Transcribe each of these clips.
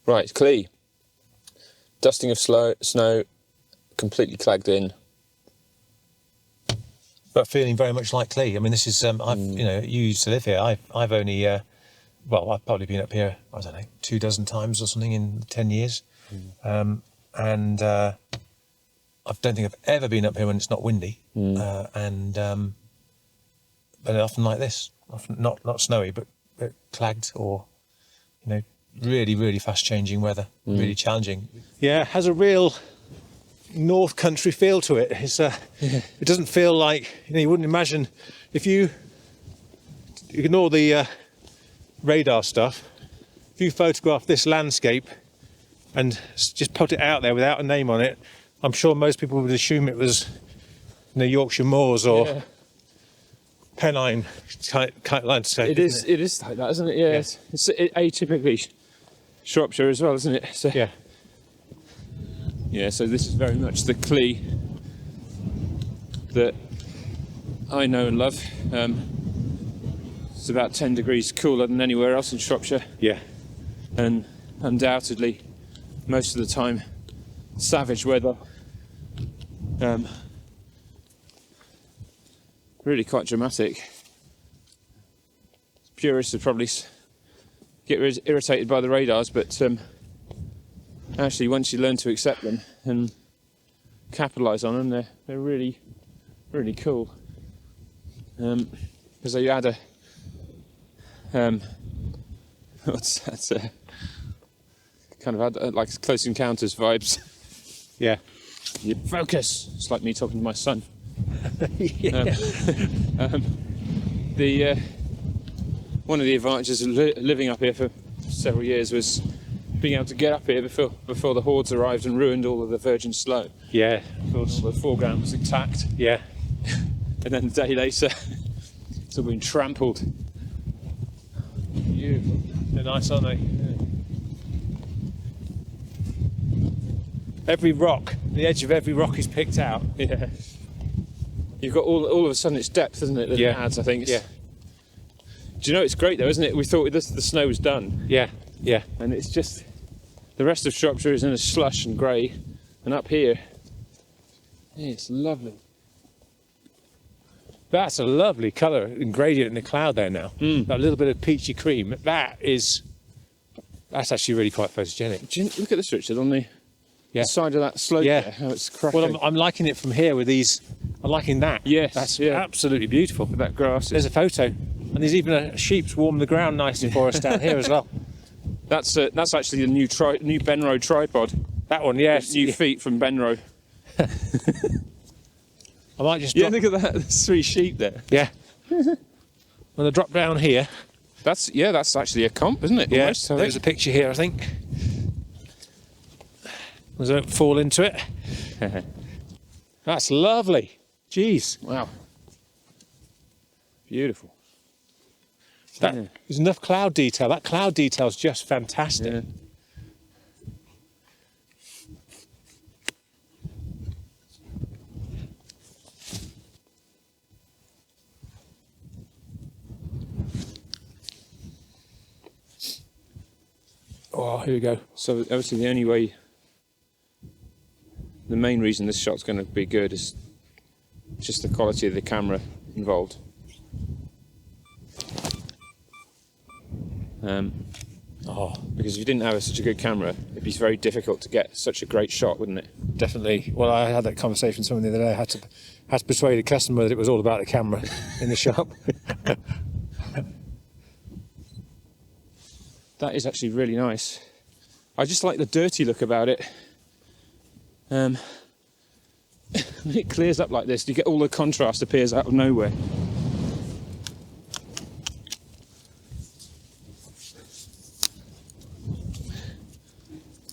Right, Clee. Dusting of snow, completely clagged in. But feeling very much like Clee. I mean, this is, you used to live here. I've only, I've probably been up here, I don't know, 24 times or something in 10 years. I don't think I've ever been up here when it's not windy. But often like this, often not snowy, but clagged or, really, really fast changing weather, really challenging. Yeah, it has a real North Country feel to it. It doesn't feel like, you wouldn't imagine, if you ignore the radar stuff, if you photograph this landscape and just put it out there without a name on it, I'm sure most people would assume it was Yorkshire moors or Pennine kind of landscape. It is like that, isn't it? Yeah. It's atypically Shropshire as well, isn't it? So, yeah, so this is very much the Clee that I know and love. It's about 10 degrees cooler than anywhere else in Shropshire. Yeah. And undoubtedly, most of the time, savage weather. Really quite dramatic. Purists would probably get irritated by the radars, but actually, once you learn to accept them and capitalise on them, they're really, really cool. Because you add what's that? Kind of add like Close Encounters vibes. Yeah. You focus. It's like me talking to my son. One of the advantages of living up here for several years was being able to get up here before the hordes arrived and ruined all of the virgin sloe. Yeah, of course. All the foreground was intact. Yeah. And then a day later, it's all been trampled. Beautiful. They're nice, aren't they? Yeah. Every rock, the edge of every rock is picked out. Yeah. You've got all of a sudden it's depth, isn't it, that it adds, I think. Yeah. Do you know, it's great though, isn't it? We thought the snow was done. Yeah, yeah. And it's just, the rest of Shropshire is in a slush and grey, and up here, it's lovely. That's a lovely colour and gradient in the cloud there now. That little bit of peachy cream, that's actually really quite photogenic. Look at this, Richard, on the side of that slope there, how it's cracking. Well, I'm liking it from here with these, I'm liking that. Yes. That's absolutely beautiful. With that grass. There's a photo. And there's even a sheep's warmed the ground nicely for us down here as well. That's actually the new Benro tripod. That one, yes. New feet from Benro. I might just look at that. There's 3 sheep there. Yeah. When I drop down here. That's actually a comp, isn't it? Yeah. Almost, there's a picture here, I think. I don't fall into it. That's lovely. Jeez. Wow. Beautiful. There's enough cloud detail. That cloud detail's just fantastic. Yeah. Oh, here we go. So obviously the main reason this shot's going to be good is just the quality of the camera involved. Because if you didn't have such a good camera, it'd be very difficult to get such a great shot, wouldn't it? Definitely. Well, I had that conversation with someone the other day. I had to persuade a customer that it was all about the camera in the shop. That is actually really nice. I just like the dirty look about it. When it clears up like this, you get all the contrast appears out of nowhere.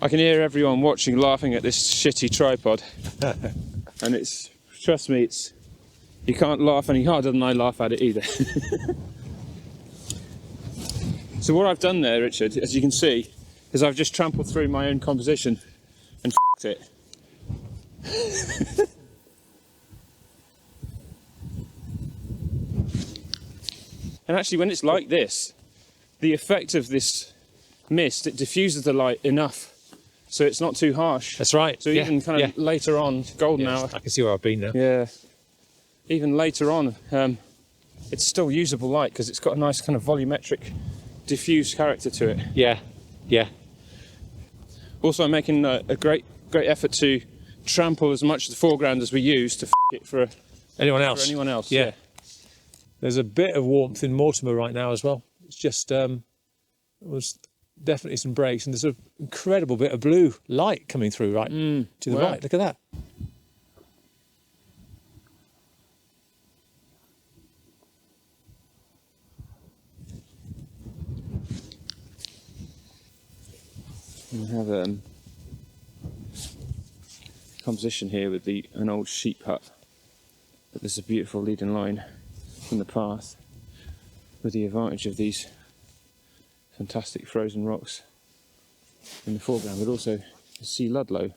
I can hear everyone watching laughing at this shitty tripod. And trust me, you can't laugh any harder than I laugh at it either. So what I've done there, Richard, as you can see, is I've just trampled through my own composition and f***ed it. And actually, when it's like this, the effect of this mist, it diffuses the light enough so it's not too harsh. That's right. So even kind of later on, golden hour. I can see where I've been now. Yeah. Even later on, it's still usable light because it's got a nice kind of volumetric, diffuse character to it. Yeah, yeah. Also, I'm making a great effort to trample as much of the foreground as we use to it for anyone else. Yeah. There's a bit of warmth in Mortimer right now as well. It's just was definitely some breaks, and there's an incredible bit of blue light coming through to the right. Look at that. We have a composition here with an old sheep hut, but there's a beautiful leading line from the path with the advantage of these fantastic frozen rocks in the foreground, but also the sea Ludlow.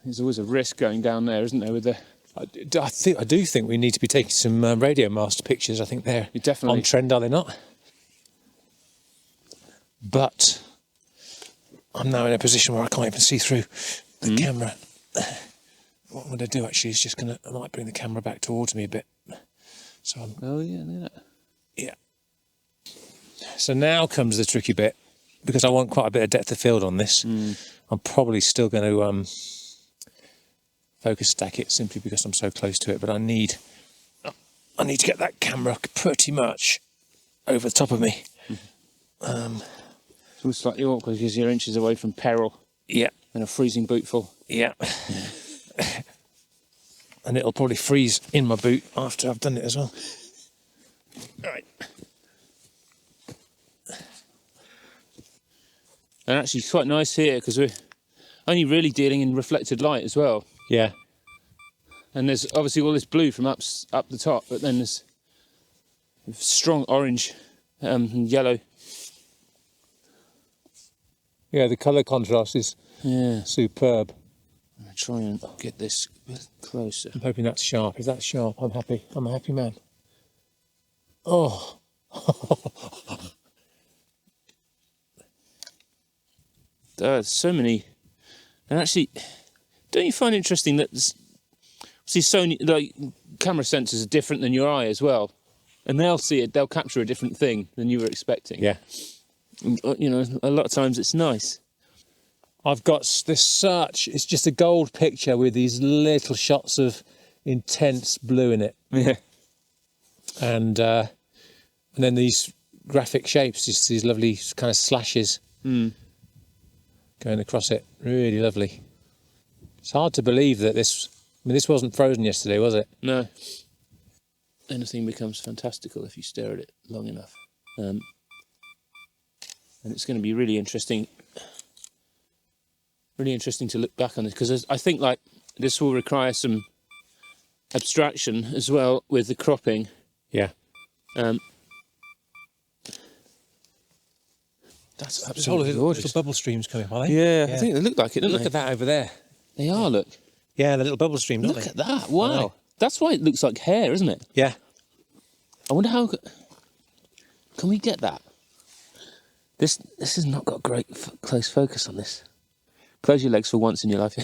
There's always a risk going down there, isn't there, with the... I do think we need to be taking some radio master pictures. I think they're definitely on trend, are they not? But I'm now in a position where I can't even see through the camera. What I'm going to do actually is I might bring the camera back towards me a bit. So oh yeah, look at that. Yeah. So now comes the tricky bit, because I want quite a bit of depth of field on this. I'm probably still going to focus stack it simply because I'm so close to it, but I need to get that camera pretty much over the top of me. It's always slightly awkward because you're inches away from peril. Yeah. And a freezing bootful. Yeah. And it'll probably freeze in my boot after I've done it as well. Right. And actually it's quite nice here because we're only really dealing in reflected light as well. Yeah. And there's obviously all this blue from up the top, but then there's strong orange and yellow. Yeah, the colour contrast is superb. I'm going to try and get this a bit closer. I'm hoping that's sharp. If that's sharp, I'm happy. I'm a happy man. Oh. There's so many. And actually, don't you find it interesting that Sony, like, camera sensors are different than your eye as well, and they'll capture a different thing than you were expecting. Yeah. You know, a lot of times it's nice. I've got it's just a gold picture with these little shots of intense blue in it. Yeah. And then these graphic shapes, just these lovely kind of slashes going across it. Really lovely. It's hard to believe that this wasn't frozen yesterday, was it? No. Anything becomes fantastical if you stare at it long enough. And it's going to be really interesting to look back on this, because I think like this will require some abstraction as well with the cropping. Yeah. That's absolutely gorgeous. Little bubble streams coming, are they? Yeah, I think they look like it, don't they? Look at that over there. They are, look. Yeah, the little bubble streams, don't they? Look at that, wow. That's why it looks like hair, isn't it? Yeah. I wonder how... Can we get that? This has not got great close focus on this. Close your legs for once in your life.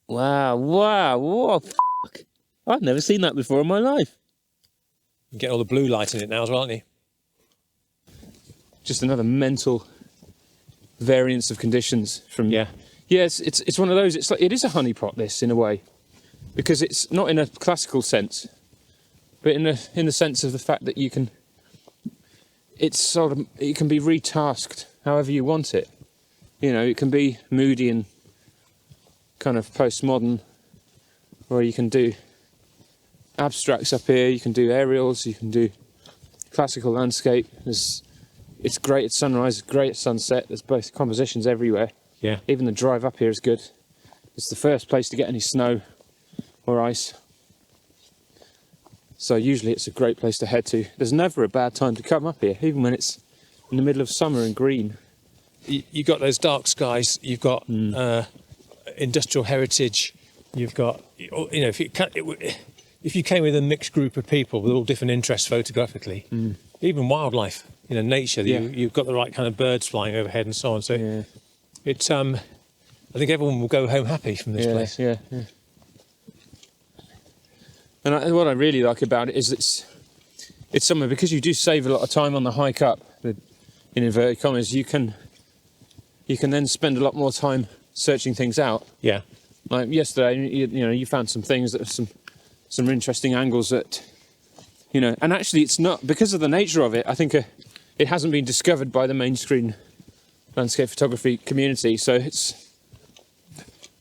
Wow, what the fuck? I've never seen that before in my life. You get all the blue light in it now as well, aren't you? Just another mental variance of conditions from... Yeah. Yes, it's one of those, it is a honeypot, this, in a way. Because it's not in a classical sense, but in the sense of the fact that you can... It can be retasked however you want it. You know, it can be moody and kind of postmodern, or you can do abstracts up here, you can do aerials, you can do classical landscape. It's great at sunrise, it's great at sunset. There's both compositions everywhere. Yeah. Even the drive up here is good. It's the first place to get any snow or ice. So usually it's a great place to head to. There's never a bad time to come up here, even when it's in the middle of summer and green. you've got those dark skies, you've got industrial heritage, you've got, if you came with a mixed group of people with all different interests photographically, even wildlife, nature, you've got the right kind of birds flying overhead and so on. So it's, I think everyone will go home happy from this place. Yeah. And what I really like about it is it's somewhere, because you do save a lot of time on the hike up, in inverted commas, you can then spend a lot more time searching things out. Yeah. Like yesterday, you found some things that are some interesting angles that, and actually it's not, because of the nature of it, I think it hasn't been discovered by the mainstream landscape photography community, so it's,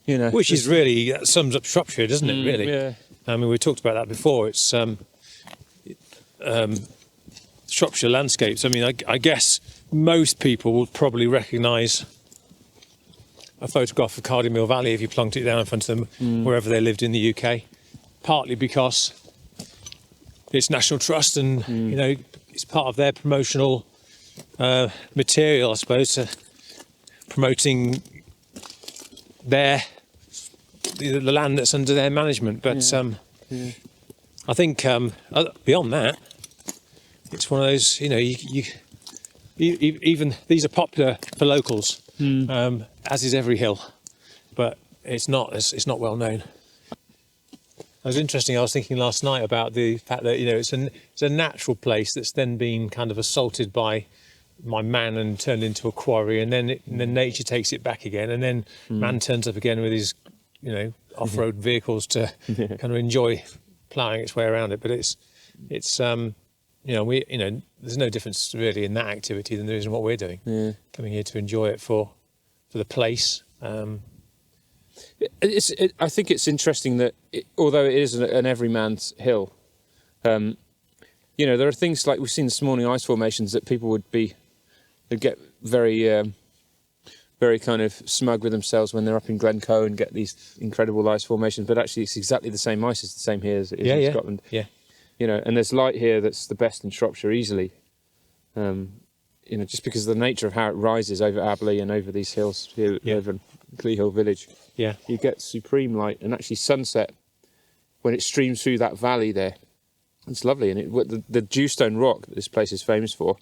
Which is really, that sums up Shropshire, doesn't it, really? Yeah. I mean, we talked about that before. It's Shropshire landscapes. I mean, I guess most people would probably recognise a photograph of Cardiff Mill Valley if you plunked it down in front of them wherever they lived in the UK, partly because it's National Trust and, it's part of their promotional material, I suppose, promoting the land that's under their management. But I think beyond that, it's one of those, even these are popular for locals, as is every hill, but it's not well known. It was interesting. I was thinking last night about the fact that it's a natural place that's then been kind of assaulted by man and turned into a quarry, and then nature takes it back again, and then man turns up again with his off-road vehicles to kind of enjoy ploughing its way around it. But it's there's no difference really in that activity than there is in what we're doing. Coming here to enjoy it for the place. I think it's interesting that although it is an everyman's hill, there are things like we've seen this morning, ice formations that people would get very very kind of smug with themselves when they're up in Glencoe and get these incredible ice formations, but actually it's exactly the same ice. It's the same here as it is in Scotland. Yeah. And there's light here that's the best in Shropshire easily. Just because of the nature of how it rises over Aberley and over these hills here over Clee Hill village. Yeah. You get supreme light, and actually sunset when it streams through that valley there. It's lovely, and the dewstone rock that this place is famous for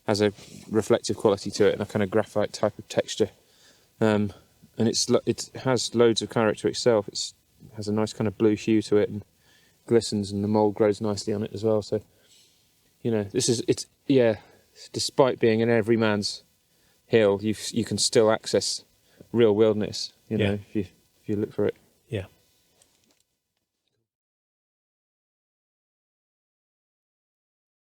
has a reflective quality to it and a kind of graphite type of texture. And it has loads of character itself. It has a nice kind of blue hue to it and glistens, and the mould grows nicely on it as well. So, despite being an everyman's hill, you can still access real wilderness, if you look for it. Yeah.